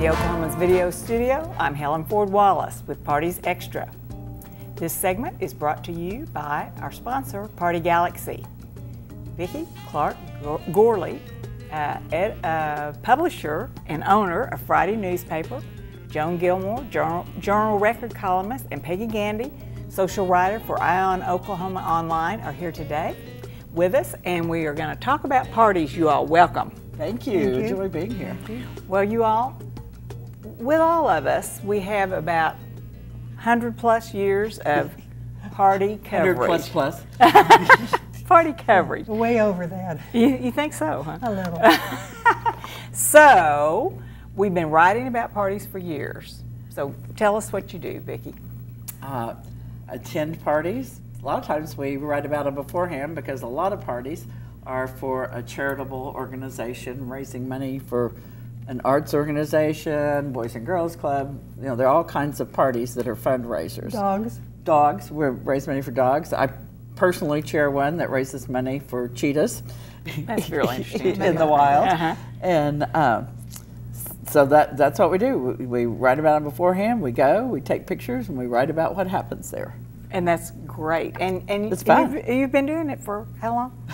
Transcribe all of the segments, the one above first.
the Oklahoman's video studio, I'm Helen Ford Wallace with Parties Extra. This segment is brought to you by our sponsor, Party Galaxy. Vicki Clark Gourley, publisher and owner of Friday newspaper, Joan Gilmore, journal record columnist, and Peggy Gandy, social writer for Ion Oklahoma Online, are here today with us, and we are going to talk about parties. You all, welcome. Thank you. Enjoy being here. Well, you all, with all of us, we have about 100 plus years of party coverage. 100 plus. Party coverage. Way over that. You think so, huh? A little. So, we've been writing about parties for years. So, tell us what you do, Vicki. Attend parties. A lot of times we write about them beforehand because a lot of parties are for a charitable organization raising money for an arts organization, Boys and Girls Club. You know, there are all kinds of parties that are fundraisers. Dogs. We raise money for dogs. I personally chair one that raises money for cheetahs. That's really interesting. In the wild. And so that's what we do. We write about them beforehand, we go, we take pictures, and we write about what happens there. And that's great. And it's fun. You've been doing it for how long?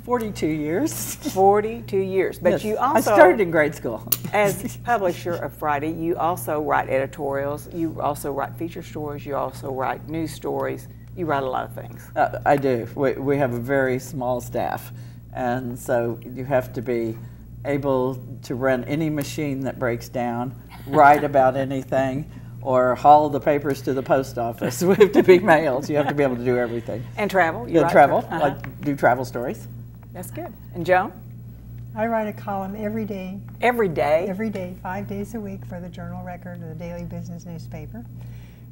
42 years. 42 years. But yes. you also... I started in grade school. As publisher of Friday, you also write editorials, you also write feature stories, you also write news stories, you write a lot of things. I do. We have a very small staff, and so you have to be able to run any machine that breaks down, write about anything, or haul the papers to the post office. We have to be mailed. You have to be able to do everything. And travel. You travel. Like do travel stories. That's good. And Joan? I write a column every day. Every day? Every day, 5 days a week for the Journal Record, the daily business newspaper.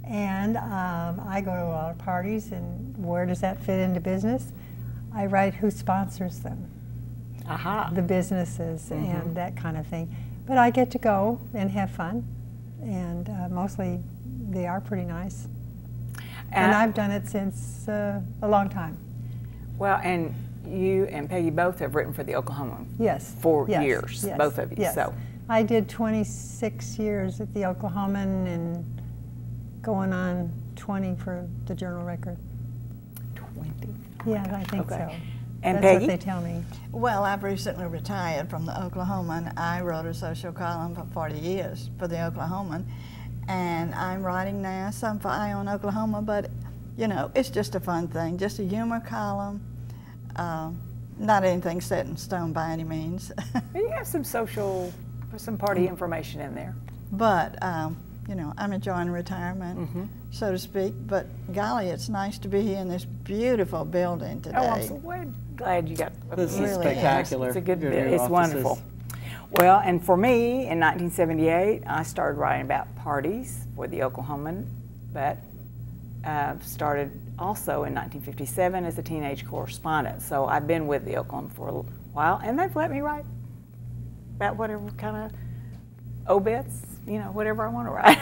And I go to a lot of parties, and where does that fit into business? I write who sponsors them. The businesses and that kind of thing. But I get to go and have fun. And mostly they are pretty nice. And I've done it since a long time. Well, and you and Peggy both have written for the Oklahoman. Yes. For years, yes, both of you. Yes. So I did 26 years at the Oklahoman and going on 20 for the Journal Record. 20? Yeah, I think so. And that's Peggy? what they tell me. Well, I've recently retired from the Oklahoman. I wrote a social column for 40 years for the Oklahoman, and I'm writing now some for Ion Oklahoma, but you know, it's just a fun thing, just a humor column, not anything set in stone by any means. You have some party information in there. But, you know, I'm enjoying retirement, so to speak, but golly, it's nice to be here in this beautiful building today. Oh, I'm so glad you got this really is spectacular. It's a good bit. It's wonderful. Well, and for me, in 1978, I started writing about parties for the Oklahoman, but started also in 1957 as a teenage correspondent. So I've been with the Oklahoma for a while, and they've let me write about whatever kind of obits, you know, whatever I want to write.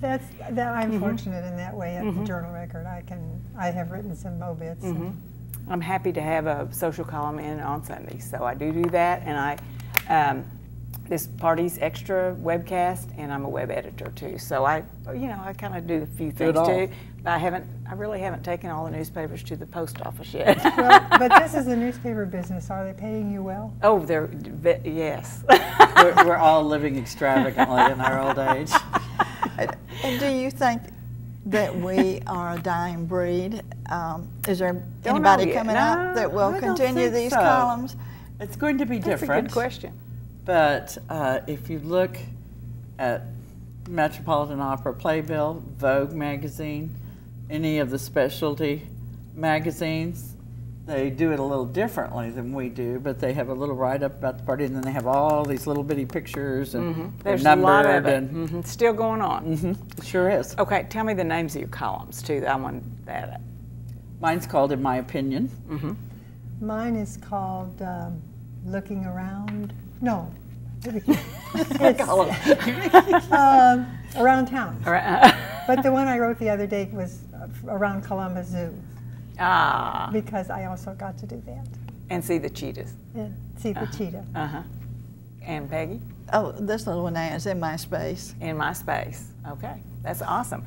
I'm fortunate in that way at the Journal Record. I have written some obits. I'm happy to have a social column in on Sunday, so I do that, and I this Parties Extra webcast, and I'm a web editor too. So I kind of do a few things too. But I really haven't taken all the newspapers to the post office yet. Well, but this is a newspaper business. Are they paying you well? Oh, yes. We're all living extravagantly in our old age. And do you think that we are a dying breed? Is there anybody coming out that will continue these columns? It's going to be different. That's a good question. But if you look at Metropolitan Opera Playbill, Vogue magazine, any of the specialty magazines, they do it a little differently than we do, but they have a little write-up about the party, and then they have all these little bitty pictures and there's a lot of it. It's still going on. It sure is. Okay, tell me the names of your columns too. I want that. Mine's called In My Opinion. Mine is called Looking Around. No. Around town. But the one I wrote the other day was around Columbus Zoo. Because I also got to do that. And see the cheetahs. And see the cheetah. And Peggy? Oh, this little one there is in my space. In my space. Okay, that's awesome.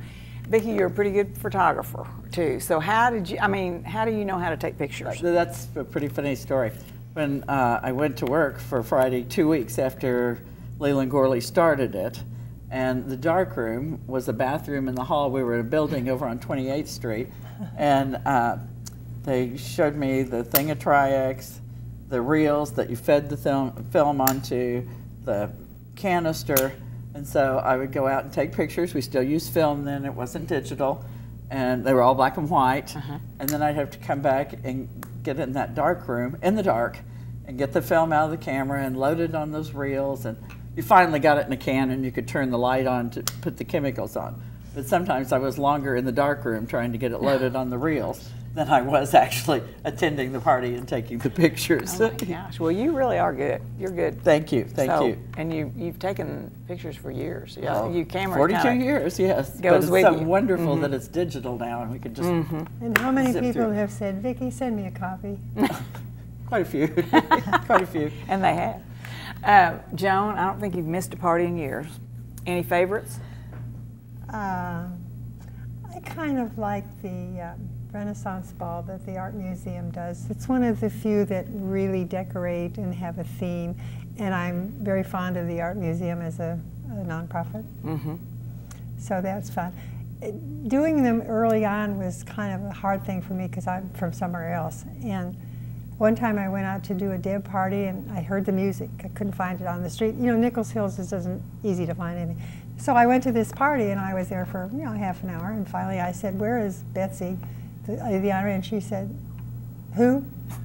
Vicki, you're a pretty good photographer too. So how did you? I mean, how do you know how to take pictures? That's a pretty funny story. When I went to work for Friday 2 weeks after Leland Gourley started it, and the dark room was a bathroom in the hall. We were in a building over on 28th Street, and they showed me the thing of Tri-X, the reels that you fed the film onto, the canister, and so I would go out and take pictures. We still used film then, it wasn't digital, and they were all black and white, and then I'd have to come back and get in that dark room, in the dark, and get the film out of the camera and load it on those reels, and you finally got it in a can and you could turn the light on to put the chemicals on. But sometimes I was longer in the dark room trying to get it loaded on the reels than I was actually attending the party and taking the pictures. Oh my gosh! Well, you really are good. You're good. Thank you. Thank you. And you've taken pictures for years. Yeah, Oh, you camera 42 years, yes. goes But it's with so you. wonderful that it's digital now and we can just And how many zip people through. have said, Vicki, send me a copy? quite a few, quite a few. And they have. Joan, I don't think you've missed a party in years. Any favorites? I kind of like the Renaissance ball that the Art Museum does. It's one of the few that really decorate and have a theme, and I'm very fond of the Art Museum as a nonprofit. So that's fun. Doing them early on was kind of a hard thing for me because I'm from somewhere else. And one time I went out to do a Deb party and I heard the music. I couldn't find it on the street. You know, Nichols Hills isn't easy to find anything. So I went to this party and I was there for, you know, half an hour, and finally I said, "Where is Betsy, the honor?" And she said, "Who?"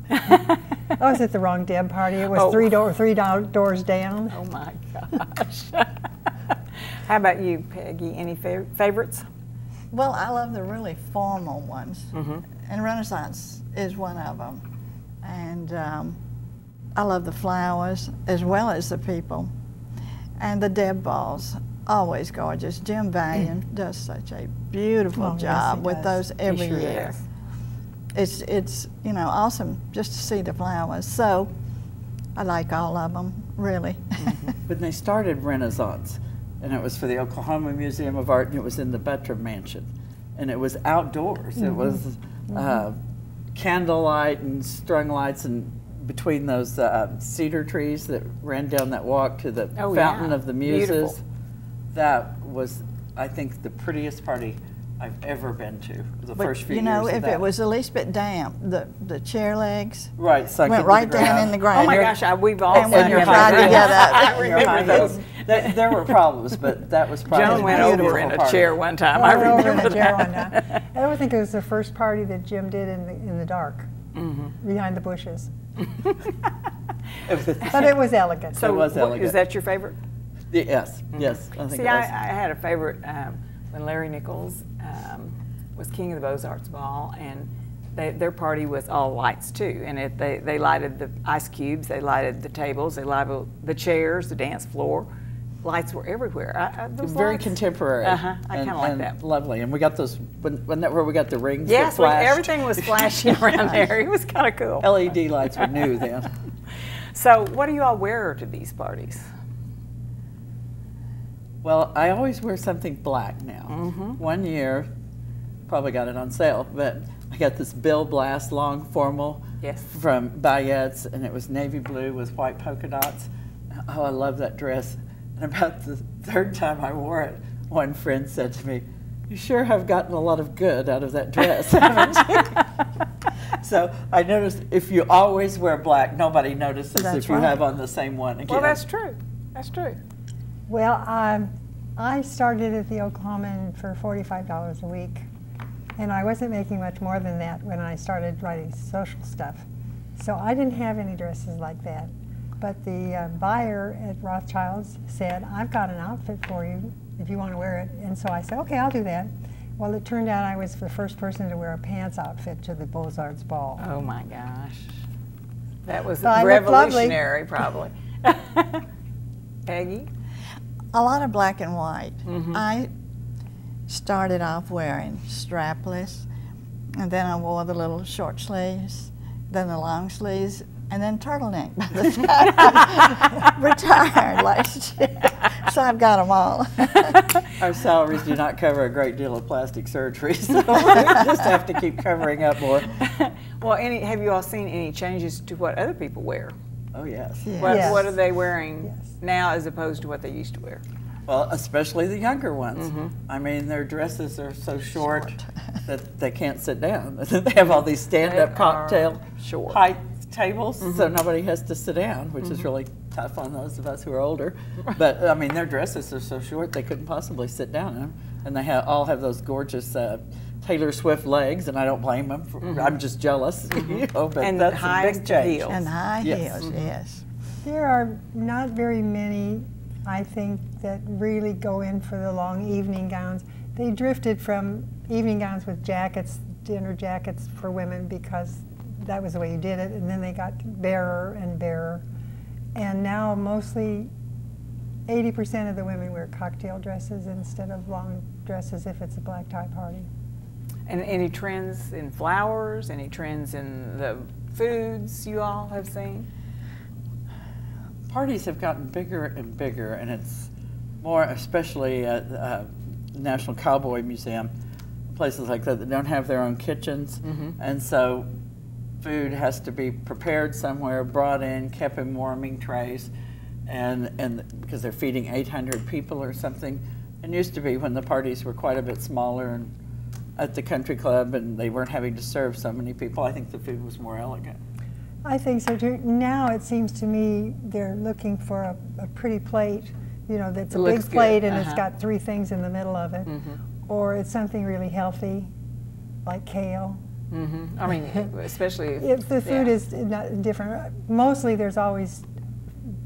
I was at the wrong Deb party. It was three doors down. Oh my gosh. How about you, Peggy? Any favorites? Well, I love the really formal ones, and Renaissance is one of them. And I love the flowers as well as the people. And the Deb balls, always gorgeous. Jim Valiant does such a beautiful job with those every year. It's you know, awesome just to see the flowers. So I like all of them, really. But they started Renaissance, and it was for the Oklahoma Museum of Art, and it was in the Buttram Mansion, and it was outdoors. It was candlelight and strung lights, and between those cedar trees that ran down that walk to the Fountain of the Muses. Beautiful. That was, I think, the prettiest party I've ever been to. The first few you know, years of if that. it was the least bit damp, the chair legs sunk went into right the down ground. in the ground. Oh my gosh, we've all And when seen you're them. trying to get up. I remember those. There were problems, but that was probably Joan the went most over beautiful in a party. chair one time. I I went over in remember a chair one that. time. I don't think it was the first party that Jim did in the dark, behind the bushes. But it was elegant. So it was elegant. Is that your favorite? Yes, yes. I think See, it I was. had a favorite when Larry Nichols was king of the Beaux-Arts Ball, and their party was all lights too. And they lighted the ice cubes, they lighted the tables, they lighted the chairs, the dance floor. Lights were everywhere. Those Very lights, contemporary. I kind of like and that. Lovely. And we got those, wasn't that where we got the rings? that Yes, flashed? everything was flashing around there. It was kind of cool. LED lights were new then. So, what do you all wear to these parties? Well, I always wear something black now. One year, probably got it on sale, but I got this Bill Blast long formal from Bayette's, and it was navy blue with white polka dots. Oh, I love that dress. And about the third time I wore it, one friend said to me, "You sure have gotten a lot of good out of that dress, haven't you?" So I noticed if you always wear black, nobody notices if you have on the same one again. Well, that's true. That's true. Well, I started at the Oklahoman for $45 a week, and I wasn't making much more than that when I started writing social stuff. So I didn't have any dresses like that. But the buyer at Rothschild's said, "I've got an outfit for you if you want to wear it." And so I said, "Okay, I'll do that." Well, it turned out I was the first person to wear a pants outfit to the Beaux-Arts ball. Oh my gosh. That was But I looked lovely. revolutionary, probably. Peggy? A lot of black and white. I started off wearing strapless, and then I wore the little short sleeves, then the long sleeves, and then turtleneck by the time I retired last year. So I've got them all. Our salaries do not cover a great deal of plastic surgery, so we just have to keep covering up more. Well, have you all seen any changes to what other people wear? Oh, yes. Yeah. What are they wearing Yes. now as opposed to what they used to wear? Well, especially the younger ones. I mean, their dresses are so short that they can't sit down. They have all these stand-up They cocktail are short. height tables, so nobody has to sit down, which is really tough on those of us who are older. But, I mean, their dresses are so short they couldn't possibly sit down in them. And they all have those gorgeous Taylor Swift legs, and I don't blame them. I'm just jealous. You know, but And that's high a big change. heels. And high Yes. heels, yes. There are not very many, I think, that really go in for the long evening gowns. They drifted from evening gowns with jackets, dinner jackets for women, because that was the way you did it, and then they got barer and barer. And now mostly 80% of the women wear cocktail dresses instead of long dresses if it's a black tie party. And any trends in flowers, any trends in the foods you all have seen? Parties have gotten bigger and bigger, and it's more, especially at the National Cowboy Museum, places like that don't have their own kitchens, and so food has to be prepared somewhere, brought in, kept in warming trays, and because they're feeding 800 people or something. It used to be when the parties were quite a bit smaller and at the country club, and they weren't having to serve so many people. I think the food was more elegant. I think so too. Now it seems to me they're looking for a pretty plate, you know, that's a big looks plate good. and it's got 3 things in the middle of it. Or it's something really healthy, like kale. I mean, especially If the food is not different, mostly there's always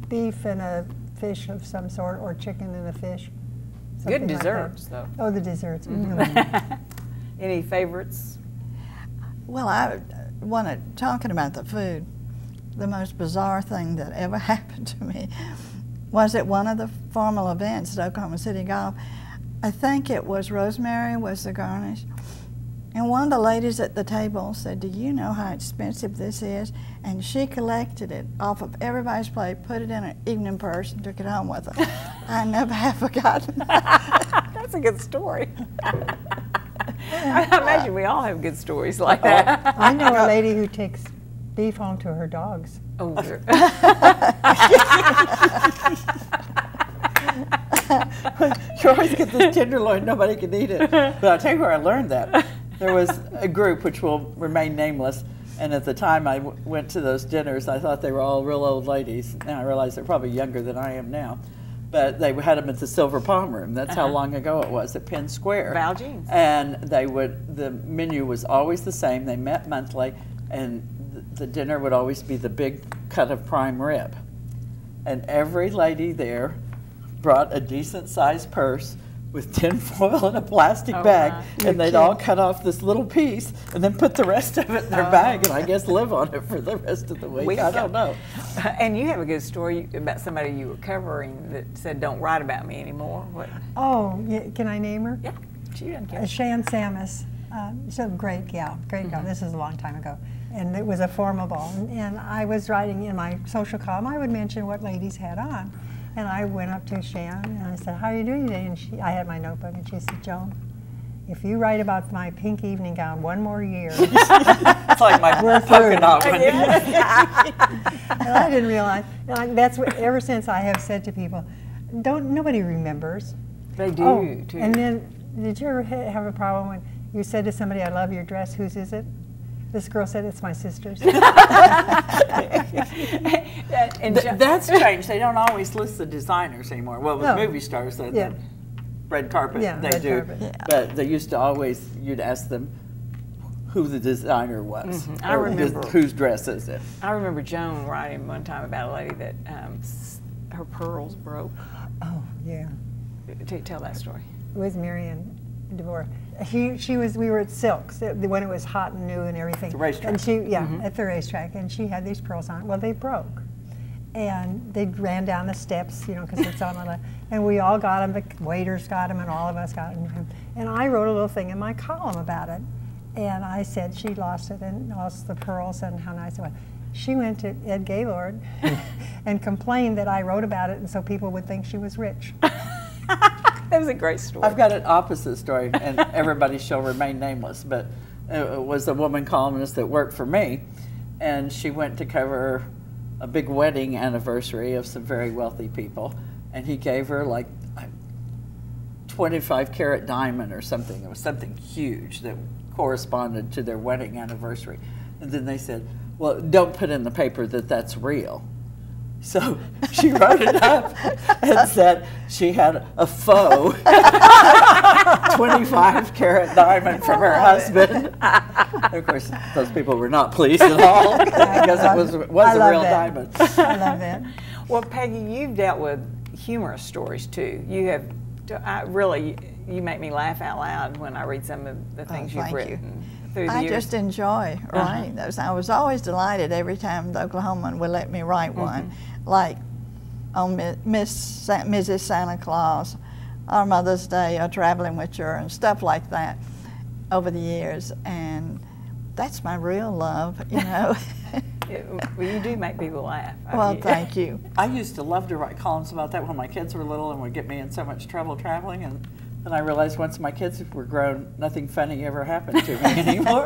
beef and a fish of some sort, or chicken and a fish. good something like that. desserts, though. Oh, the desserts. Any favorites? Well, I wanted, talking about the food, the most bizarre thing that ever happened to me was at one of the formal events at Oklahoma City Golf. I think it was rosemary was the garnish. And one of the ladies at the table said, "Do you know how expensive this is?" And she collected it off of everybody's plate, put it in an evening purse, and took it home with her. I never have forgotten that. That's a good story. I imagine we all have good stories like that. I know a lady who takes beef home to her dogs. Oh, dear. You always get this tenderloin, nobody can eat it. But I'll tell you where I learned that. There was a group, which will remain nameless, and at the time I went to those dinners, I thought they were all real old ladies. Now I realize they're probably younger than I am now. But they had them at the Silver Palm Room. That's how long ago it was, at Penn Square. Val Jeans. And the menu was always the same. They met monthly, and the dinner would always be the big cut of prime rib. And every lady there brought a decent-sized purse with tin foil and a plastic bag, and they'd all cut off this little piece and then put the rest of it in their bag, and I guess live on it for the rest of the week. I don't know. And you have a good story about somebody you were covering that said, "Don't write about me anymore." What? Oh, yeah, can I name her? Yeah, she doesn't care. Shan Samus. She's a great gal, great gal. This is a long time ago. And it was a formal ball. And I was writing in my social column, I would mention what ladies had on. And I went up to Shan and I said, "How are you doing today?" And I had my notebook, and she said, "Joan, if you write about my pink evening gown one more year." It's like my polka dot one. And I didn't realize. And that's what, ever since I have said to people, nobody remembers. They do, Oh, too. and then, did you ever have a problem when you said to somebody, "I love your dress, whose is it?" This girl said, "It's my sister's." That's changed. They don't always list the designers anymore. Well, with No. movie stars, the Yeah. red carpet, Yeah, they red do. carpet. Yeah. But they used to always, you'd ask them who the designer was. I or remember. whose dress is it. I remember Joan writing one time about a lady that her pearls broke. Oh, yeah. Tell that story. It was Marion DeVore. We were at Silks when it was hot and new and everything. The racetrack. And she, at the racetrack, and she had these pearls on. Well, they broke, and they ran down the steps, you know, because it's on the. And we all got them. The waiters got them, and all of us got them. And I wrote a little thing in my column about it, and I said she lost it and lost the pearls and how nice it was. She went to Ed Gaylord and complained that I wrote about it, and so people would think she was rich. That was a great story. I've got an opposite story, and everybody shall remain nameless, but it was a woman columnist that worked for me, and she went to cover a big wedding anniversary of some very wealthy people, and he gave her like 25-carat diamond or something. It was something huge that corresponded to their wedding anniversary. And then they said, well, don't put in the paper that that's real. So she wrote it up and said she had a faux 25-carat diamond from her husband. Of course, those people were not pleased at all because it was a real diamond. I love that. Well, Peggy, you've dealt with humorous stories too. You have, really, you make me laugh out loud when I read some of the things you've written. I just enjoy writing those. I was always delighted every time the Oklahoman would let me write one, like on Mrs. Santa Claus, or Mother's Day, or Traveling with Her, and stuff like that over the years. And that's my real love, you know. Well, you do make people laugh. Well, thank you. I used to love to write columns about that when my kids were little and would get me in so much trouble traveling. And then I realized once my kids were grown, nothing funny ever happened to me anymore.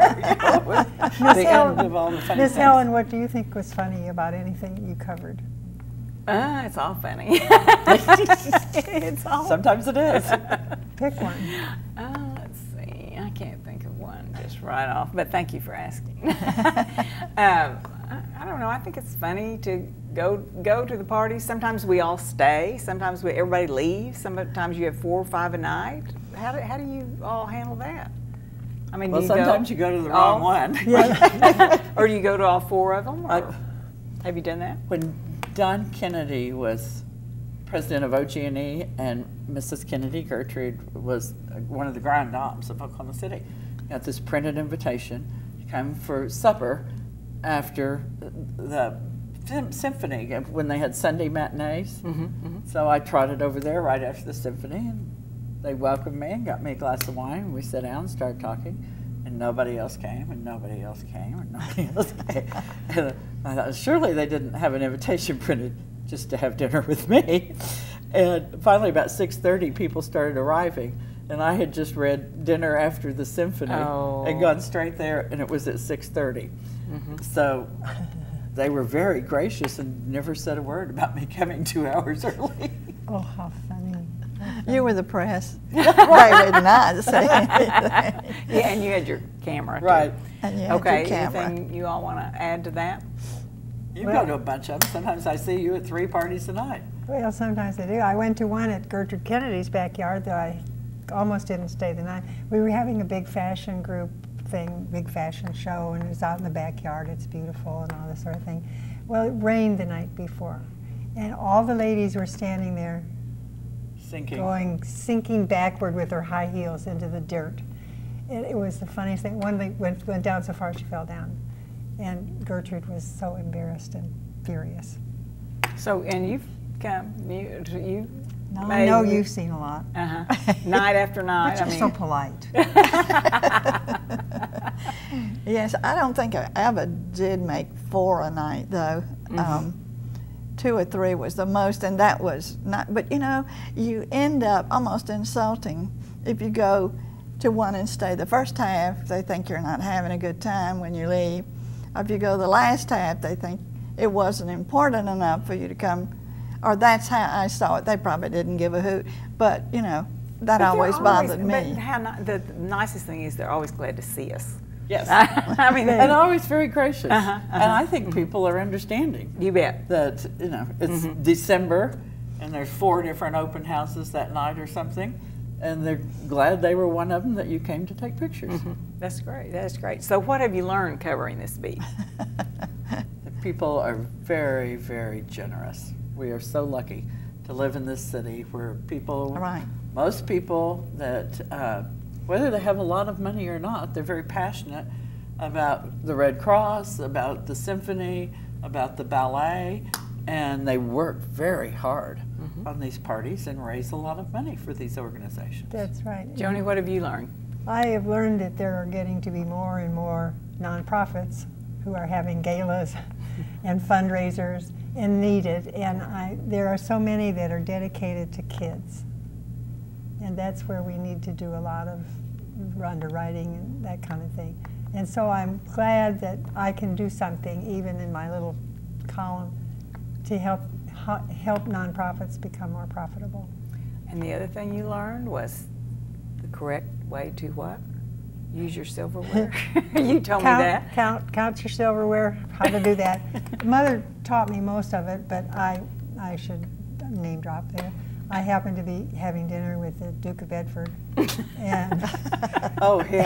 Miss Helen, what do you think was funny about anything you covered? It's all funny. It's all. Sometimes it is. Pick one. Let's see. I can't think of one just right off, but thank you for asking. I don't know. I think it's funny to go to the parties. Sometimes we all stay. Sometimes everybody leaves. Sometimes you have 4 or 5 a night. How do you all handle that? I mean, well, sometimes you go to the wrong one. Yeah. Or do you go to all 4 of them? Have you done that? When Don Kennedy was president of OG&E, and Mrs. Kennedy, Gertrude, was one of the grand dames of Oklahoma City, got this printed invitation to come for supper after the symphony, when they had Sunday matinees. So I trotted over there right after the symphony, and they welcomed me and got me a glass of wine, and we sat down and started talking, and nobody else came, and nobody else came, and nobody else came. And I thought, surely they didn't have an invitation printed just to have dinner with me. And finally, about 6:30, people started arriving, and I had just read Dinner After the Symphony and gone straight there, and it was at 6:30. So they were very gracious and never said a word about me coming 2 hours early. Oh, how funny. You were the press. They did not say anything. Yeah, and you had your camera. Right. And you had your camera. Anything you all want to add to that? You go to a bunch of them. Sometimes I see you at 3 parties a night. Well, sometimes I do. I went to one at Gertrude Kennedy's backyard, though I almost didn't stay the night. We were having a big fashion group thing, big fashion show, and it was out in the backyard. It's beautiful and all this sort of thing. Well, it rained the night before, and all the ladies were standing there sinking backward with their high heels into the dirt. It was the funniest thing. One went down so far she fell down. And Gertrude was so embarrassed and furious. So, and you've come, you I know you've seen a lot. Night after night. But you're so polite. Yes, I don't think I ever did make 4 a night, though. 2 or 3 was the most, and that was not, but you know, you end up almost insulting if you go to one and stay the first half. They think you're not having a good time when you leave. Or if you go the last half, they think it wasn't important enough for you to come, or that's how I saw it. They probably didn't give a hoot, but you know, that always bothered me. But the nicest thing is they're always glad to see us. Yes. I mean, and always very gracious. And I think people are understanding. You bet. That, you know, it's December, and there's 4 different open houses that night or something, and they're glad they were one of them that you came to take pictures. That's great. That's great. So what have you learned covering this beat? The people are very, very generous. We are so lucky to live in this city where people, most people that, whether they have a lot of money or not, they're very passionate about the Red Cross, about the symphony, about the ballet, and they work very hard on these parties and raise a lot of money for these organizations. That's right. Joni, what have you learned? I have learned that there are getting to be more and more nonprofits who are having galas and fundraisers and needed. And there are so many that are dedicated to kids. And that's where we need to do a lot of underwriting and that kind of thing. And so I'm glad that I can do something, even in my little column, to help nonprofits become more profitable. And the other thing you learned was the correct way to what? Use your silverware. You told me that. Count your silverware, how to do that. Mother taught me most of it, but I should name drop there. I happened to be having dinner with the Duke of Bedford, and oh, him.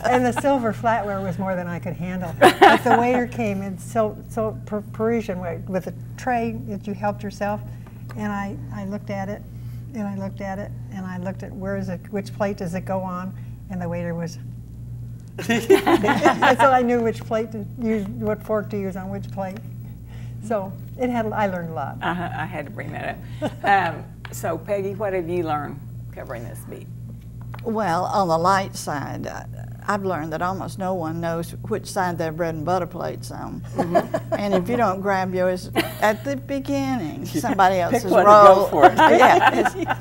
and the silver flatware was more than I could handle. But the waiter came in so Parisian way with a tray that you helped yourself, and I looked at it, and I looked at it, and I looked at which plate does it go on, and the waiter was. That's all I knew, which plate to use, what fork to use on which plate. So I learned a lot. I had to bring that up. So Peggy, what have you learned covering this beat? Well, on the light side, I've learned that almost no one knows which side their bread and butter plate's on. And if you don't grab yours at the beginning, somebody else's Pick one roll. And go for it. Yeah.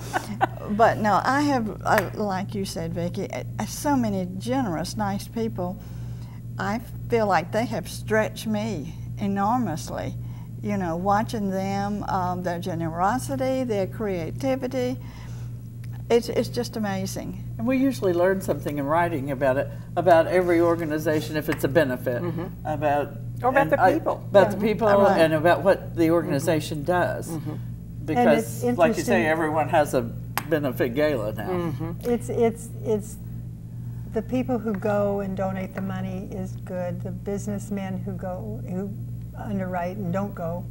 But no, I have, like you said, Vicki, so many generous, nice people. I feel like they have stretched me enormously. You know, watching them, their generosity, their creativity, it's just amazing. And we usually learn something in writing about it, about every organization if it's a benefit, about the people. About the people and about what the organization does. Because, like you say, everyone has a benefit gala now. It's the people who go and donate the money is good. The businessmen who underwrite and don't go.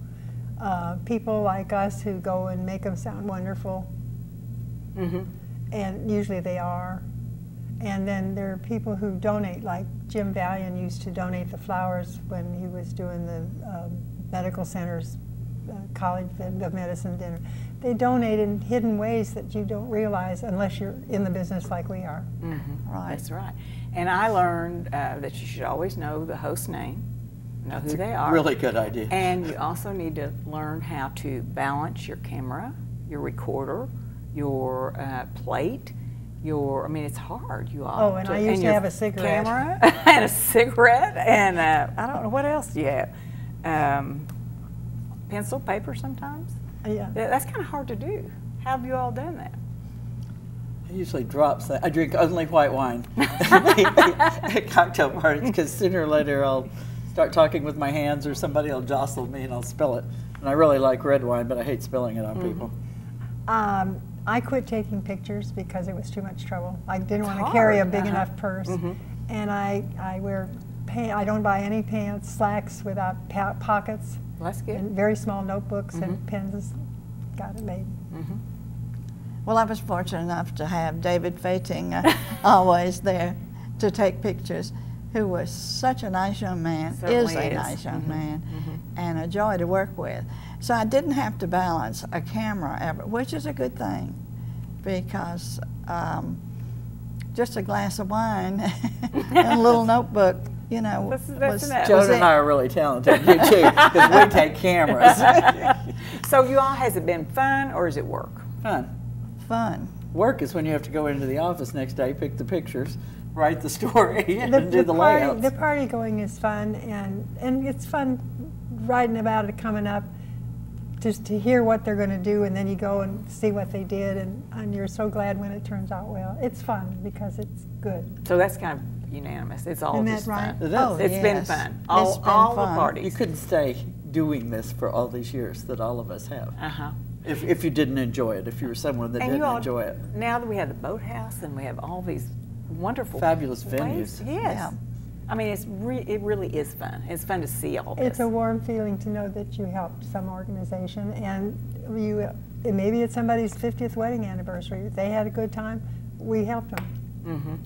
People like us who go and make them sound wonderful. And usually they are. And then there are people who donate, like Jim Valian used to donate the flowers when he was doing the medical center's College of Medicine dinner. They donate in hidden ways that you don't realize unless you're in the business like we are. Right. That's right. And I learned that you should always know the host's name, know who they are. Really good idea. And you also need to learn how to balance your camera, your recorder, your plate, I mean, it's hard. Oh, and I used to have a cigarette. Camera and a cigarette, and I don't know what else do you have. Pencil, paper sometimes. Yeah. That's kind of hard to do. How have you all done that? I usually drop that. I drink only white wine at cocktail parties because sooner or later I'll start talking with my hands or somebody will jostle me and I'll spill it. And I really like red wine, but I hate spilling it on people. I quit taking pictures because it was too much trouble. I didn't want to carry a big enough purse, and I wear I don't buy any pants, slacks without pockets. Well, that's good. And very small notebooks and pens. Got it made. Well, I was fortunate enough to have David Fating always there to take pictures, who was such a nice young man, is a nice young man, and a joy to work with. So I didn't have to balance a camera ever, which is a good thing, because just a glass of wine and a little notebook, you know, Joan and I are really talented, you too, because we take cameras. So you all, has it been fun or is it work? Fun. Fun. Work is when you have to go into the office next day, pick the pictures, write the story, and do the layouts. The party going is fun, and it's fun writing about it coming up, just to hear what they're going to do, and then you go and see what they did, and you're so glad when it turns out well. It's fun because it's good. So that's kind of unanimous. It's all just fun. It is. Oh, It's been fun. All the parties. You couldn't stay doing this for all these years that all of us have. If you didn't enjoy it, if you were someone that didn't enjoy it. Now that we have the boathouse and we have all these wonderful fabulous venues. Yes. Yeah. I mean, it really is fun. It's fun to see all this. It's a warm feeling to know that you helped some organization, and maybe it's somebody's 50th wedding anniversary. If they had a good time, we helped them.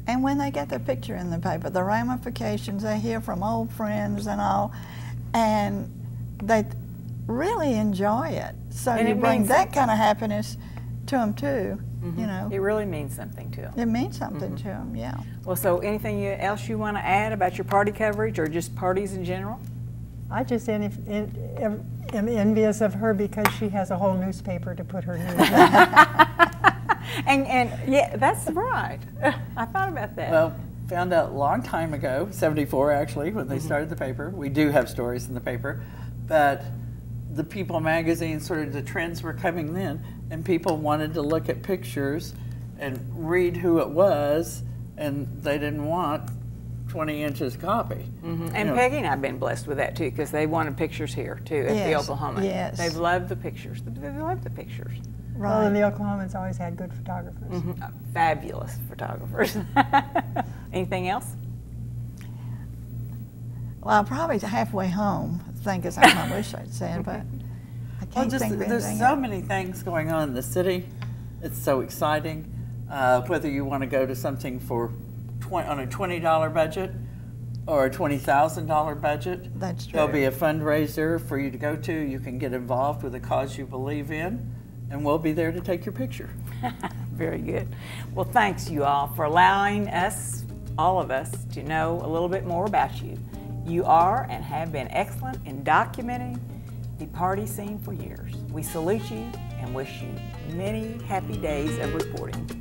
And when they get their picture in the paper, the ramifications they hear from old friends and all, and they really enjoy it. So you bring that kind of happiness to them too. You know, It really means something to them. it means something to them. Yeah. Well, so anything else you want to add about your party coverage or just parties in general? I just am envious of her because she has a whole newspaper to put her news in. And yeah, that's right. I thought about that. Well, found out a long time ago, 74 actually, when they started the paper. We do have stories in the paper, but the People magazine, sort of the trends were coming then, and people wanted to look at pictures and read who it was, and they didn't want 20 inches copy. And Peggy and I have been blessed with that too, because they wanted pictures here too at the Yes, Oklahoman. yes. They've loved the pictures. They love the pictures. Right. Well, and the Oklahomans always had good photographers. Fabulous photographers. Anything else? Well, I'm probably halfway home, think is something I wish I'd said, but I can't think of there's anything so else. many things going on in the city. It's so exciting. Whether you want to go to something for on a $20 budget or a $20,000 budget, That's there'll true. be a fundraiser for you to go to. You can get involved with a cause you believe in, and we'll be there to take your picture. Very good. Well, thanks you all for allowing us, all of us, to know a little bit more about you. You are and have been excellent in documenting the party scene for years. We salute you and wish you many happy days of reporting.